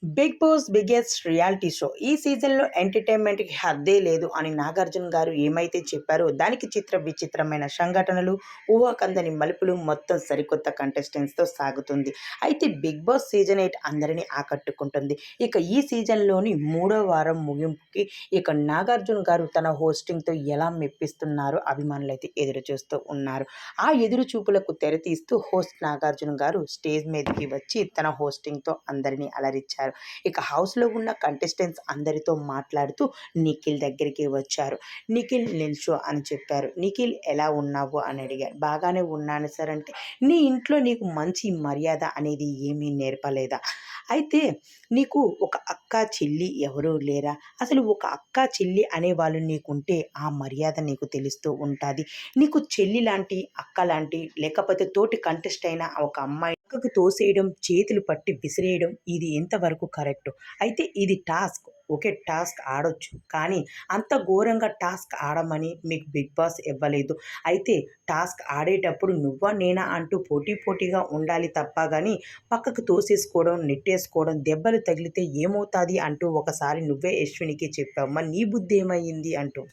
Big Boss biggest reality show. ఈ సీజన్‌లో ఎంటర్‌టైన్‌మెంట్‌కి హద్దే లేదు అని నాగార్జున గారు ఏమైతే చెప్పారో దానికి విచిత్రమైన సంఘటనలు, ఊహాకందని మలుపులు మొత్తం సరికొత్త కంటెస్టెంట్స్‌తో సాగుతుంది. అయితే బిగ్ బాస్ సీజన్ 8 అందరిని ఆకట్టుకుంటుంది. ఇక ఈ సీజన్‌లోని మూడో వారం ముగింపుకి ఇక నాగార్జున గారు తన హోస్టింగ్‌తో ఎలా మెప్పిస్తున్నారో అభిమానులైతే ఎదురు చూస్తూ ఉన్నారు. ఆ ఎదురు చూపులకు తెరతీస్తూ హోస్ట్ నాగార్జున గారు స్టేజ్ మీదకి వచ్చి తన హోస్టింగ్‌తో అందరిని అలరించారు. ఇక హౌస్‌లో ఉన్న కంటెస్టెంట్స్ అందరితో మాట్లాడుతూ నిఖిల్ దగ్గరికి వచ్చారు. నిఖిల్ నిల్చో అని చెప్పారు. నిఖిల్ ఎలా ఉన్నావు అని అడిగారు. బాగానే ఉన్నాను సార్ అంటే, నీ ఇంట్లో నీకు మంచి మర్యాద అనేది ఏమీ నేర్పలేదా? అయితే నీకు ఒక అక్క, చెల్లి ఎవరూ లేరా? అసలు ఒక అక్క, చెల్లి అనేవాళ్ళు నీకుంటే ఆ మర్యాద నీకు తెలుస్తూ ఉంటాది. నీకు చెల్లి లాంటి, అక్క లాంటి లేకపోతే తోటి కంటెస్ట్ అయిన ఒక అమ్మాయి పక్కకు తోసేయడం, చేతులు పట్టి విసిరేయడం ఇది ఎంతవరకు కరెక్టు? అయితే ఇది టాస్క్. ఓకే. టాస్క్ ఆడొచ్చు. కానీ అంత ఘోరంగా టాస్క్ ఆడమని మీకు బిగ్ బాస్ ఇవ్వలేదు. అయితే టాస్క్ ఆడేటప్పుడు నువ్వా నేనా అంటూ పోటీగా ఉండాలి తప్ప గాని పక్కకు తోసేసుకోవడం, నెట్టేసుకోవడం, దెబ్బలు తగిలితే ఏమవుతాది అంటూ ఒకసారి నువ్వే యశ్వినికి చెప్పావు. మరి నీ బుద్ధేమయింది అంటూ.